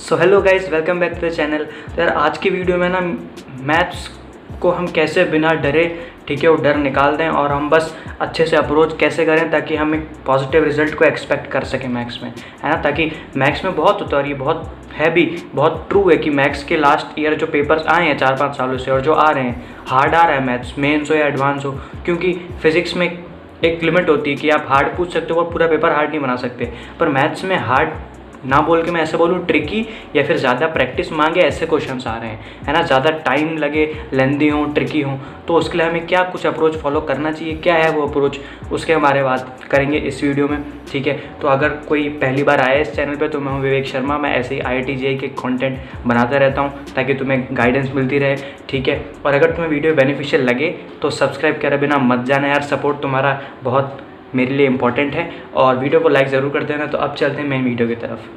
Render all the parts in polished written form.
So hello guys, welcome back to the channel. तो यार आज की वीडियो में ना मैथ्स को हम कैसे बिना डरे, ठीक है, वो डर निकाल दें और हम बस अच्छे से अप्रोच कैसे करें ताकि हम एक पॉजिटिव रिजल्ट को एक्सपेक्ट कर सकें मैथ्स में, है ना। ताकि मैथ्स में बहुत होता है और ये बहुत है भी, बहुत ट्रू है कि मैथ्स के लास्ट ईयर जो पेपर्स आए हैं 4-5 सालों से और जो आ रहे हैं हार्ड आ रहा है, मैथ्स मेंस हो या एडवांस हो, क्योंकि फिजिक्स में एक लिमिट होती है कि आप हार्ड पूछ सकते हो और पूरा पेपर हार्ड नहीं बना सकते। पर मैथ्स में हार्ड ना बोल के मैं ऐसे बोलूँ ट्रिकी या फिर ज़्यादा प्रैक्टिस मांगे ऐसे क्वेश्चंस आ रहे हैं, है ना। ज़्यादा टाइम लगे, लेंदी हों, ट्रिकी हों, तो उसके लिए हमें क्या कुछ अप्रोच फॉलो करना चाहिए, क्या है वो अप्रोच, उसके बारे में बात करेंगे इस वीडियो में, ठीक है। तो अगर कोई पहली बार आया इस चैनल पे तो मैं हूँ विवेक शर्मा। मैं ऐसे ही IIT JEE के कंटेंट बनाता रहता हूँ ताकि तुम्हें गाइडेंस मिलती रहे, ठीक है। और अगर तुम्हें वीडियो बेनिफिशियल लगे तो सब्सक्राइब करे बिना मत जाना यार, सपोर्ट तुम्हारा बहुत मेरे लिए इंपॉर्टेंट है और वीडियो को लाइक ज़रूर कर देना। तो अब चलते हैं मेन वीडियो की तरफ।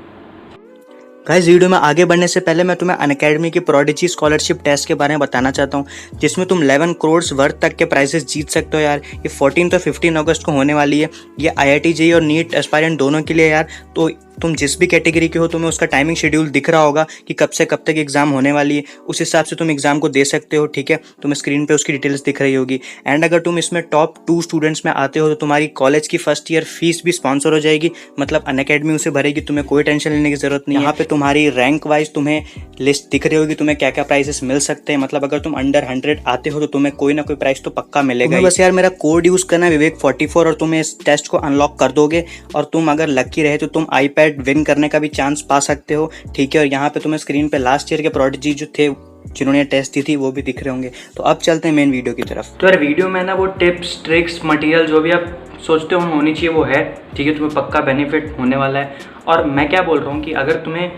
गाइस, वीडियो में आगे बढ़ने से पहले मैं तुम्हें अनअकैडमी की प्रोडिजी स्कॉलरशिप टेस्ट के बारे में बताना चाहता हूँ, जिसमें तुम 11 करोड़ वर्थ तक के प्राइजेस जीत सकते हो यार। ये 14 और 15 अगस्त को होने वाली है। ये IIT JEE और नीट एस्पायरेंट दोनों के लिए यार। तो तुम जिस भी कैटेगरी के हो तुम्हें उसका टाइमिंग शेड्यूल दिख रहा होगा कि कब से कब तक एग्जाम होने वाली है, उस हिसाब से तुम एग्जाम को दे सकते हो, ठीक है। तुम्हें स्क्रीन पे उसकी डिटेल्स दिख रही होगी। एंड अगर तुम इसमें टॉप 2 स्टूडेंट्स में आते हो तो तुम्हारी कॉलेज की फर्स्ट ईयर फीस भी स्पॉन्सर हो जाएगी, मतलब अनअकैडमी उसे भरेगी, तुम्हें कोई टेंशन लेने की जरूरत नहीं है। यहाँ पे तुम्हारी रैंक वाइज तुम्हें लिस्ट दिख रही होगी, तुम्हें क्या क्या प्राइजेस मिल सकते हैं। मतलब अगर तुम अंडर 100 आते हो तो तुम्हें कोई ना कोई प्राइस तो पक्का मिलेगा। बस यार मेरा कोड यूज करना है विवेक44 और तुम इस टेस्ट को अनलॉक कर दोगे और तुम अगर लकी रहे तो तुम iPad विन करने का भी चांस पा सकते हो, ठीक है। और यहाँ पे तुम्हें स्क्रीन पे लास्ट ईयर के प्रोडिजी जो थे जिन्होंने टेस्ट दी थी वो भी दिख रहे होंगे। तो अब चलते हैं मेन वीडियो की तरफ। तो यार वीडियो में ना वो टिप्स, ट्रिक्स, मटेरियल जो भी आप सोचते हो होनी चाहिए वो है, ठीक है। तुम्हें पक्का बेनिफिट होने वाला है। और मैं क्या बोल रहा हूँ कि अगर तुम्हें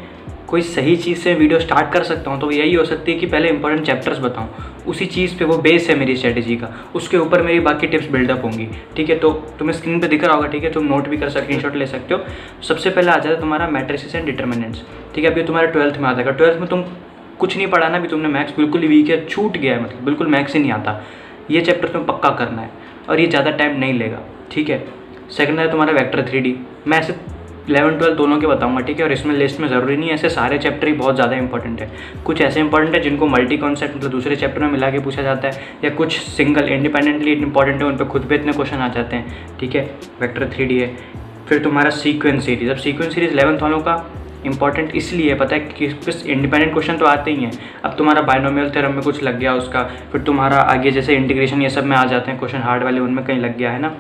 कोई सही चीज़ से वीडियो स्टार्ट कर सकता हूँ तो यही हो सकती है कि पहले इंपॉर्टेंट चैप्टर्स बताऊँ, उसी चीज़ पे वो बेस है मेरी स्ट्रेटेजी का, उसके ऊपर मेरी बाकी टिप्स बिल्डअप होंगी, ठीक है। तो तुम्हें स्क्रीन पे दिख रहा होगा, ठीक है, तुम नोट भी कर सकते, स्क्रीनशॉट ले सकते हो। सबसे पहले आ जाता है तुम्हारा मैट्रिसेस एंड डिटर्मिनेंट्स, ठीक है। अभी तुम्हारा 12th में आ जाएगा। 12th में तुम कुछ नहीं पढ़ा ना, भी तुमने मैथ्स बिल्कुल ही वीक है, छूट गया है, मतलब बिल्कुल मैथ्स ही नहीं आता, ये चैप्टर तुम्हें पक्का करना है और ये ज़्यादा टाइम नहीं लेगा, ठीक है। सेकंड है तुम्हारा वेक्टर 3D। मैं ऐसे 11-12 दोनों के बताऊंगा, ठीक है। और इसमें लिस्ट में ज़रूरी नहीं है ऐसे सारे चैप्टर ही बहुत ज़्यादा इंपॉर्टेंट है। कुछ ऐसे इंपॉर्टेंट है जिनको मल्टी कॉन्सेप्ट मतलब दूसरे चैप्टर में मिला के पूछा जाता है, या कुछ सिंगल इंडिपेंडेंटली इंपॉर्टेंट है, उन पर खुद पे इतने क्वेश्चन आ जाते हैं, ठीक है। वेक्टर 3D है। फिर तुम्हारा सीक्वेंस सीरीज। अब सीक्वेंस सीरीज 11th वालों का इंपॉर्टेंट इसलिए है, पता है कि कुछ इंडिपेंडेंट क्वेश्चन तो आते ही हैं। अब तुम्हारा बाइनोमियल थ्योरम में कुछ लग गया उसका, फिर तुम्हारा आगे जैसे इंटीग्रेशन ये सब में आ जाते हैं क्वेश्चन हार्ड वाले, उनमें कहीं लग गया है ना,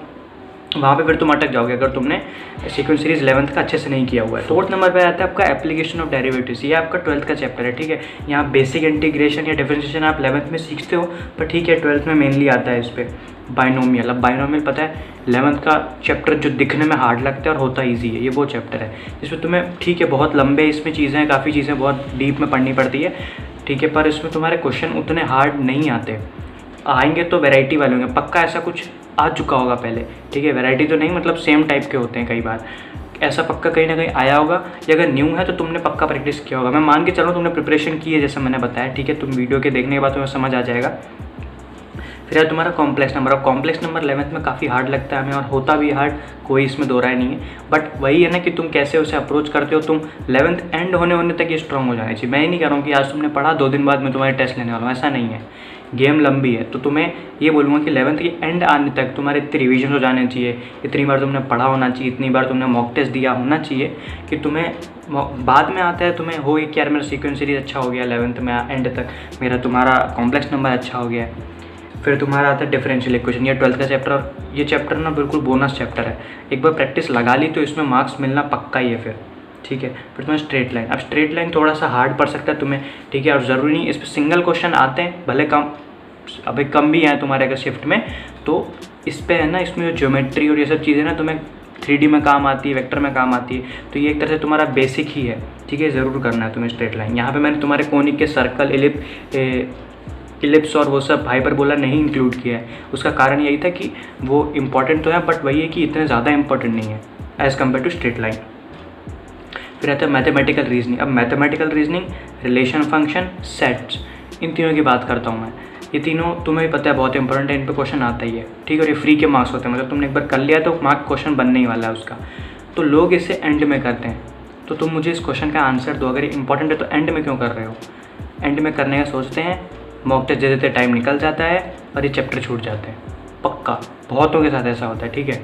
वहाँ पे फिर तुम अटक जाओगे अगर तुमने सीक्वेंस सीरीज 11th का अच्छे से नहीं किया हुआ है। 4th नंबर पे आता है आपका एप्लीकेशन ऑफ डेरिवेटिव्स। ये आपका 12th का चैप्टर है, ठीक है। यहाँ बेसिक इंटीग्रेशन या डिफरेंशिएशन आप 11th में सीखते हो, पर ठीक है 12th में मेनली आता है इस पर बाइनोमियल। अब बाइनोमियल पता है 11th का चैप्टर जो दिखने में हार्ड लगता है और होता ईजी है, ये वो चैप्टर है जिसमें तुम्हें, ठीक है, बहुत लंबे इसमें चीज़ें हैं, काफ़ी चीज़ें बहुत डीप में पढ़नी पड़ती है, ठीक है। पर इसमें तुम्हारे क्वेश्चन उतने हार्ड नहीं आते, आएंगे तो वैरायटी वाले होंगे, पक्का ऐसा कुछ आ चुका होगा पहले, ठीक है। वैरायटी तो नहीं, मतलब सेम टाइप के होते हैं कई बार, ऐसा पक्का कहीं ना कहीं आया होगा। या अगर न्यू है तो तुमने पक्का प्रैक्टिस किया होगा। मैं मान के चलो तुमने प्रिपरेशन की है जैसे मैंने बताया, ठीक है। तुम वीडियो के देखने के बाद तुम्हें समझ आ जाएगा। फिर है तुम्हारा कॉम्प्लेक्स नंबर। अब कॉम्प्लेक्स नंबर 11th में काफ़ी हार्ड लगता है हमें और होता भी हार्ड, कोई इसमें दो राय नहीं है। बट वही है ना कि तुम कैसे उसे अप्रोच करते हो। तुम 11th एंड होने तक ये स्ट्रॉन्ग हो जाना चाहिए। मैं ही नहीं कह रहा हूँ कि आज तुमने पढ़ा 2 दिन बाद मैं तुम्हारे टेस्ट लेने वाला हूँ, ऐसा नहीं है। गेम लंबी है, तो तुम्हें ये बोलूँगा कि 11th के एंड आने तक तुम्हारे इतने रिवीजन हो जाने चाहिए, इतनी बार तुमने पढ़ा होना चाहिए, इतनी बार तुमने मॉक टेस्ट दिया होना चाहिए कि तुम्हें बाद में आता है तुम्हें हो कि यार मेरा सीक्वेंस सीरीज अच्छा हो गया 11th में एंड तक, मेरा तुम्हारा कॉम्प्लेक्स नंबर अच्छा हो गया। फिर तुम्हारा आता है डिफरेंशियल इक्वेशन, ये 12th का चैप्टर। और ये चैप्टर ना बिल्कुल बोनस चैप्टर है, एक बार प्रैक्टिस लगा ली तो इसमें मार्क्स मिलना पक्का ही है फिर, ठीक है। फिर तुम्हें स्ट्रेट लाइन। अब स्ट्रेट लाइन थोड़ा सा हार्ड पड़ सकता है तुम्हें, ठीक है। और ज़रूरी नहीं इस पर सिंगल क्वेश्चन आते हैं, भले कम, अभी कम भी हैं तुम्हारे अगर शिफ्ट में, तो इस पर है ना, इसमें जो ज्योमेट्री और ये सब चीज़ें ना तुम्हें 3D में काम आती है, वेक्टर में काम आती है, तो ये एक तरह से तुम्हारा बेसिक ही है, ठीक है। ज़रूर करना है तुम्हें स्ट्रेट लाइन। यहाँ पे मैंने तुम्हारे कोनिक के सर्कल, इलिप्स और वो सब हाइपरबोला नहीं इंक्लूड किया है। उसका कारण यही था कि वो इंपॉर्टेंट तो है बट वही है कि इतने ज़्यादा इंपॉर्टेंट नहीं है as compare to straight line. फिर आता है मैथमेटिकल रीजनिंग। अब mathematical reasoning, relation function, sets, इन तीनों की बात करता हूँ मैं। ये तीनों तुम्हें पता है बहुत इंपॉर्टेंट है, इन पे क्वेश्चन आता ही है, ठीक है। और ये फ्री के मार्क्स होते हैं, मतलब तुमने एक बार कर लिया तो मार्क क्वेश्चन बनने ही वाला है उसका। तो लोग इसे एंड में करते हैं, तो तुम मुझे इस क्वेश्चन का आंसर दो। अगर ये इंपॉर्टेंट है तो एंड में क्यों कर रहे हो? एंड में करने का सोचते हैं, मॉक टेस्ट दे देते टाइम निकल जाता है और ये चैप्टर छूट जाते हैं। पक्का बहुतों के साथ ऐसा होता है, ठीक है।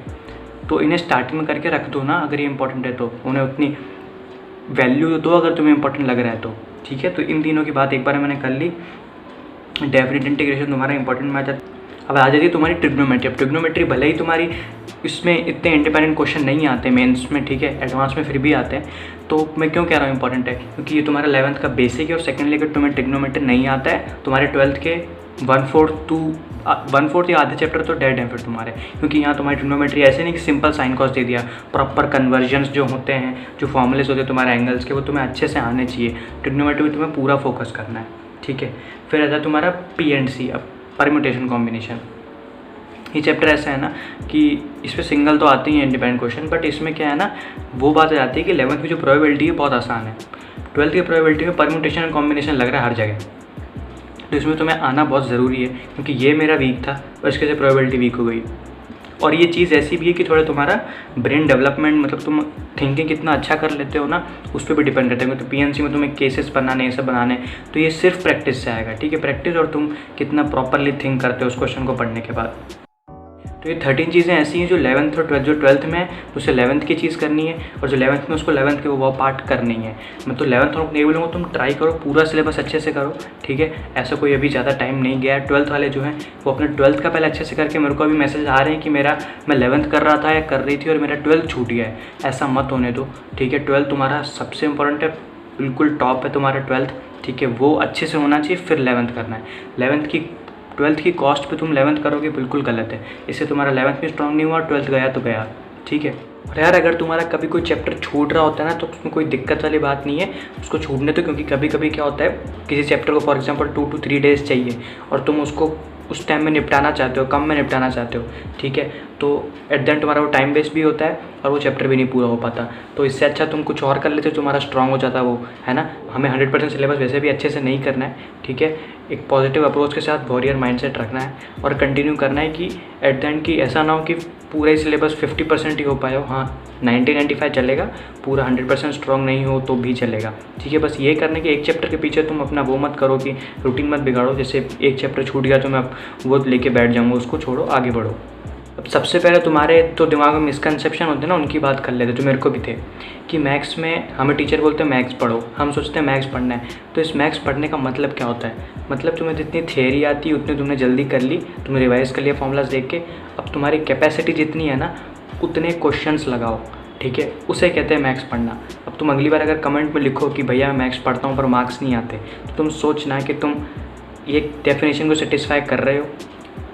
तो इन्हें स्टार्टिंग में करके रख दो ना, अगर ये इंपॉर्टेंट है तो उन्हें उतनी वैल्यू दो अगर तुम्हें इंपॉर्टेंट लग रहा है तो, ठीक है। तो इन तीनों की बात एक बार मैंने कर ली। डेफिनेट इंटीग्रेशन तुम्हारा इंपॉर्टेंट मैच है। अब आ जाती है तुम्हारी ट्रिग्नोमेट्री। अब ट्रिग्नोमेट्री भले ही तुम्हारी इसमें इतने इंडिपेंडेंट क्वेश्चन नहीं आते मेंस में, ठीक है, एडवांस में फिर भी आते हैं। तो मैं क्यों कह रहा हूँ इंपॉर्टेंट है, क्योंकि ये तुम्हारा 11th का बेसिक है। और सेकेंडली अगर तुम्हें ट्रिग्नोमेट्री नहीं आता है, तुम्हारे 12th के 1/4 या आधे चैप्टर तो डेड हैं फिर तुम्हारे, क्योंकि यहाँ तुम्हारी ट्रिग्नोमेट्री ऐसे नहीं कि सिंपल साइन कॉस दे दिया, प्रॉपर कन्वर्जन्स जो होते हैं, जो फॉर्मूलेस होते हैं तुम्हारे एंगल्स के, वो तुम्हें अच्छे से आने चाहिए। ट्रिग्नोमेट्री में तुम्हें पूरा फोकस करना है, ठीक है। फिर आता है तुम्हारा P&C, अब परम्यूटेशन कॉम्बिनेशन। ये चैप्टर ऐसा है ना कि इस पर सिंगल तो आते ही हैं इंडिपेंडेंट क्वेश्चन, बट इसमें क्या है ना, वो बात आ जाती है कि 11th की जो प्रोबेबिलिटी है बहुत आसान है। 12th की प्रोबेबिलिटी में परम्यूटेशन एंड कॉम्बिनेशन लग रहा है हर जगह, तो इसमें तुम्हें आना बहुत ज़रूरी है, क्योंकि ये मेरा वीक था और इसके से प्रोबेबिलिटी वीक हो गई। और ये चीज़ ऐसी भी है कि थोड़ा तुम्हारा ब्रेन डेवलपमेंट, मतलब तुम थिंकिंग कितना अच्छा कर लेते हो ना, उस पर भी डिपेंड करते हैं। तो P&C में तुम्हें केसेस बनाने, ये सब बनाने, तो ये सिर्फ प्रैक्टिस से आएगा, ठीक है। प्रैक्टिस और तुम कितना प्रॉपरली थिंक करते हो उस क्वेश्चन को पढ़ने के बाद। तो ये 13 चीज़ें ऐसी हैं जो 11th और 12th, जो 12th में है उसे 11th की चीज़ करनी है, और जो 11th में उसको 11th के वो पार्ट करनी है। मैं तो 11th और नहीं बोलूँगा, तुम ट्राई करो, पूरा सिलेबस अच्छे से करो, ठीक है। ऐसा कोई अभी ज़्यादा टाइम नहीं गया है। 12th वाले जो हैं वो अपने 12th का पहले अच्छे से करके, मेरे को अभी मैसेज आ रहे हैं कि मैं 11th कर रहा था या कर रही थी और मेरा 12th छूट गया है। ऐसा मत होने दो, ठीक है। 12th तुम्हारा सबसे इंपॉर्टेंट है, बिल्कुल टॉप है तुम्हारा 12th, ठीक है। वो अच्छे से होना चाहिए, फिर 11th करना है। 12th की कॉस्ट पे तुम 11th करोगे, बिल्कुल गलत है। इससे तुम्हारा 11th भी स्ट्रॉन्ग नहीं हुआ, 12th गया तो गया, ठीक है। और यार अगर तुम्हारा कभी कोई चैप्टर छूट रहा होता है ना, तो उसमें कोई दिक्कत वाली बात नहीं है, उसको छूटने दो। क्योंकि कभी कभी क्या होता है, किसी चैप्टर को फॉर एग्जांपल 2 to 3 डेज़ चाहिए और तुम उसको उस टाइम में निपटाना चाहते हो, कम में निपटाना चाहते हो, ठीक है। तो एट द एंड तुम्हारा वो टाइम वेस्ट भी होता है और वो चैप्टर भी नहीं पूरा हो पाता। तो इससे अच्छा तुम कुछ और कर लेते हो, तुम्हारा स्ट्रांग हो जाता वो, है ना। हमें 100% सिलेबस वैसे भी अच्छे से नहीं करना है, ठीक है। एक पॉजिटिव अप्रोच के साथ वॉरियर माइंडसेट रखना है और कंटिन्यू करना है कि एट द एंड की ऐसा ना हो कि पूरा ही सिलेबस 50% ही हो पाए हो। हाँ, 90-95 चलेगा, पूरा 100% स्ट्रॉन्ग नहीं हो तो भी चलेगा, ठीक है। बस ये करने के एक चैप्टर के पीछे तुम अपना वो मत करो कि रूटीन मत बिगाड़ो। जैसे एक चैप्टर छूट गया तो मैं वो लेके बैठ जाऊँगा, उसको छोड़ो, आगे बढ़ो। अब सबसे पहले तुम्हारे तो दिमाग में मिसकंसेप्शन होते हैं ना, उनकी बात कर लेते, जो मेरे को भी थे, कि मैथ्स में हमें टीचर बोलते हैं मैथ्स पढ़ो, हम सोचते हैं मैथ्स पढ़ना है। तो इस मैथ्स पढ़ने का मतलब क्या होता है? मतलब तुम्हें जितनी थियरी आती है उतनी तुमने जल्दी कर ली, तुमने रिवाइज़ कर लिया फॉर्मूलाज देख के। अब तुम्हारी कैपेसिटी जितनी है ना, उतने क्वेश्चंस लगाओ, ठीक है। उसे कहते हैं मैथ्स पढ़ना। अब तुम अगली बार अगर कमेंट में लिखो कि भैया मैं मैथ्स पढ़ता हूँ पर मार्क्स नहीं आते, तो तुम सोचना कि तुम ये डेफिनेशन को सेटिस्फाई कर रहे हो।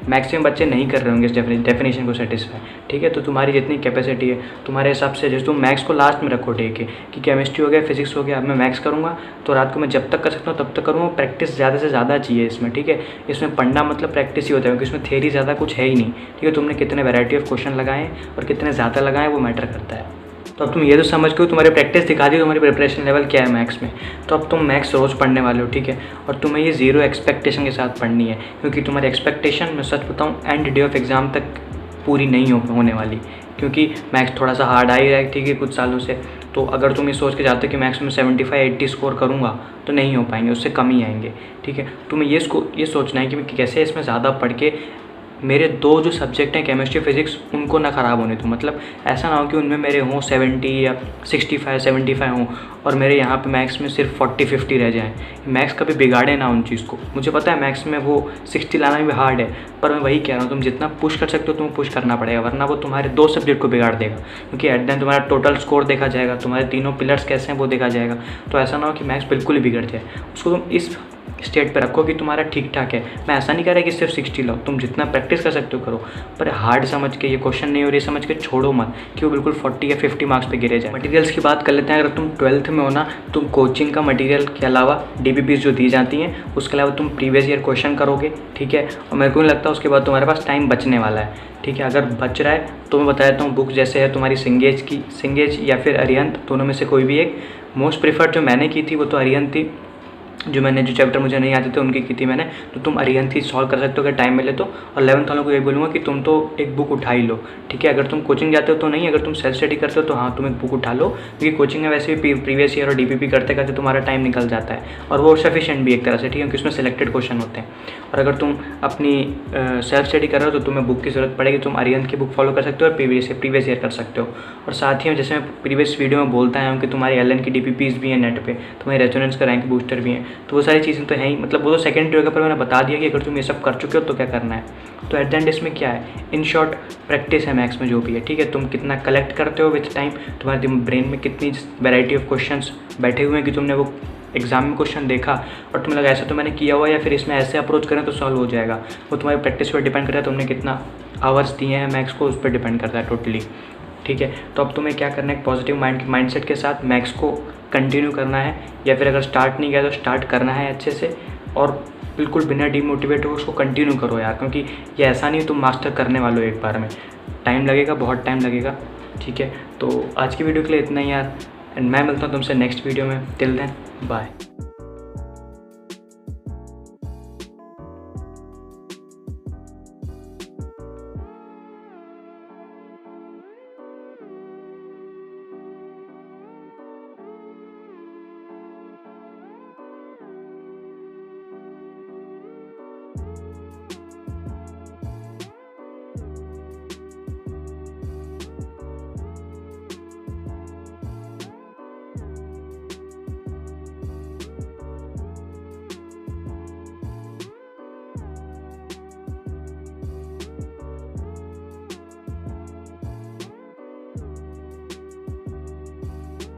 मैक्सिमम बच्चे नहीं कर रहे होंगे इस डेफिनेशन को सेटिस्फाई, ठीक है। तो तुम्हारी जितनी कैपेसिटी है तुम्हारे हिसाब से, जैसे तुम मैथ्स को लास्ट में रखो, ठीक है, कि केमिस्ट्री हो गया, फिजिक्स हो गया, अब मैं मैथ्स करूँगा तो रात को मैं जब तक कर सकता हूँ तब तक करूँगा। प्रैक्टिस ज़्यादा से ज़्यादा चाहिए इसमें, ठीक है। इसमें पढ़ना मतलब प्रैक्टिस ही होता है, क्योंकि इसमें थ्योरी ज़्यादा कुछ है ही नहीं, ठीक है। तुमने कितने वैरायटी ऑफ क्वेश्चन लगाए और कितने ज़्यादा लगाए वो मैटर करता है। तो अब तुम ये तो समझ गए, तुम्हारी प्रैक्टिस दिखा दी, तुम्हारी प्रिपरेशन लेवल क्या है मैथ्स में। तो अब तुम मैथ्स रोज़ पढ़ने वाले हो, ठीक है। और तुम्हें ये ज़ीरो एक्सपेक्टेशन के साथ पढ़नी है, क्योंकि तुम्हारी एक्सपेक्टेशन, मैं सच बताऊँ, एंड डे ऑफ एग्ज़ाम तक पूरी नहीं होने वाली, क्योंकि मैथ्स थोड़ा सा हार्ड आ ही रहा है, ठीक है, कुछ सालों से। तो अगर तुम ये सोच के जाते हो कि मैथ्स में 75-80 स्कोर करूँगा, तो नहीं हो पाएंगे, उससे कम ही आएंगे, ठीक है। तुम्हें ये सोचना है कि मैं कैसे इसमें ज़्यादा पढ़ के मेरे दो जो सब्जेक्ट हैं केमिस्ट्री फिजिक्स, उनको ना ख़राब होने दूँ। मतलब ऐसा ना हो कि उनमें मेरे हों 70 या 65-75 हों और मेरे यहाँ पे मैथ्स में सिर्फ 40-50 रह जाएँ। मैथ्स कभी बिगाड़े ना उन चीज़ को। मुझे पता है मैथ्स में वो 60 लाना भी हार्ड है, पर मैं वही कह रहा हूँ, तुम जितना पुश कर सकते हो तुम्हें पुश करना पड़ेगा, वरना वो तुम्हारे 2 सब्जेक्ट को बिगाड़ देगा। क्योंकि एट द एंड तुम्हारा टोटल स्कोर देखा जाएगा, तुम्हारे तीनों पिलर्स कैसे हैं वो देखा जाएगा। तो ऐसा ना हो कि मैथ्स बिल्कुल ही बिगड़ जाए। उसको तुम इस स्टेट पे रखो कि तुम्हारा ठीक ठाक है। मैं ऐसा नहीं कह रहा कि सिर्फ 60 लो, तुम जितना प्रैक्टिस कर सकते हो करो, पर हार्ड समझ के, ये क्वेश्चन नहीं हो रही समझ के छोड़ो मत कि वो बिल्कुल 40 या 50 मार्क्स पे गिरे जाए। मटेरियल्स की बात कर लेते हैं। अगर तुम 12th में हो ना, तुम कोचिंग का मटेरियल के अलावा DBPs जो दी जाती हैं उसके अलावा तुम प्रीवियस ईयर क्वेश्चन करोगे, ठीक है। और मेरे को नहीं लगता उसके बाद तुम्हारे पास टाइम बचने वाला है, ठीक है। अगर बच रहा है तो मैं बता देता हूँ, बुक जैसे है तुम्हारी सिंगेज या फिर अरिहंत, दोनों में से कोई भी एक। मोस्ट प्रिफर्ड जो मैंने की थी वो तो अरिहंत थी, जो चैप्टर मुझे नहीं आते थे उनकी की थी मैंने। तो तुम अरिहंत ही सॉल्व कर सकते हो अगर टाइम मिले तो। और 11th वालों को ये बोलूँगा कि तुम तो एक बुक उठा ही लो, ठीक है। अगर तुम कोचिंग जाते हो तो नहीं, अगर तुम सेल्फ स्टडी करते हो तो हाँ तुम एक बुक उठा लो, क्योंकि कोचिंग में वैसे भी प्रीवियस ईयर और DPP करते करते तुम्हारा टाइम निकल जाता है, और वो सफिशिएंट भी एक तरह से, ठीक है, क्योंकि उसमें सिलेक्टेड क्वेश्चन होते हैं। और अगर तुम अपनी सेल्फ स्टडी कर रहे हो तो तुम्हें बुक की ज़रूरत पड़ेगी, तुम अरिहंत की बुक फॉलो कर सकते हो और प्रीवियस ईयर कर सकते हो। और साथ ही में जैसे मैं प्रीवियस वीडियो में बोलता है कि तुम्हारी LN की DPPs भी हैं नेट पे, तुम्हारी रेजोनेंस का रैंक बूस्टर भी हैं, तो वो सारी चीज़ें तो है ही, मतलब वो तो सेकेंडरी होगा, पर मैंने बता दिया कि अगर तुम ये सब कर चुके हो तो क्या करना है। तो एट द एंड इसमें क्या है, इन शॉर्ट प्रैक्टिस है मैथ्स में जो भी है, ठीक है। तुम कितना कलेक्ट करते हो विथ टाइम, तुम्हारे ब्रेन में कितनी वैरायटी ऑफ क्वेश्चंस बैठे हुए हैं कि तुमने वो एग्जाम में क्वेश्चन देखा और तुम्हें लगा ऐसा तो मैंने किया हुआ, या फिर इसमें ऐसे अप्रोच करें तो सॉल्व हो जाएगा। वो तुम्हारी प्रैक्टिस पर डिपेंड करता है, तुमने कितना आवर्स दिए हैं मैथ्स को, उस पर डिपेंड करता है टोटली, ठीक है। तो अब तुम्हें क्या करना है, एक पॉजिटिव माइंडसेट के साथ मैथ्स को कंटिन्यू करना है, या फिर अगर स्टार्ट नहीं किया तो स्टार्ट करना है अच्छे से, और बिल्कुल बिना डिमोटिवेट हो उसको कंटिन्यू करो यार, क्योंकि ये ऐसा नहीं तुम मास्टर करने वाले हो एक बार में, टाइम लगेगा, बहुत टाइम लगेगा, ठीक है। तो आज की वीडियो के लिए इतना ही यार, एंड मैं मिलता हूँ तुमसे नेक्स्ट वीडियो में। Till then bye.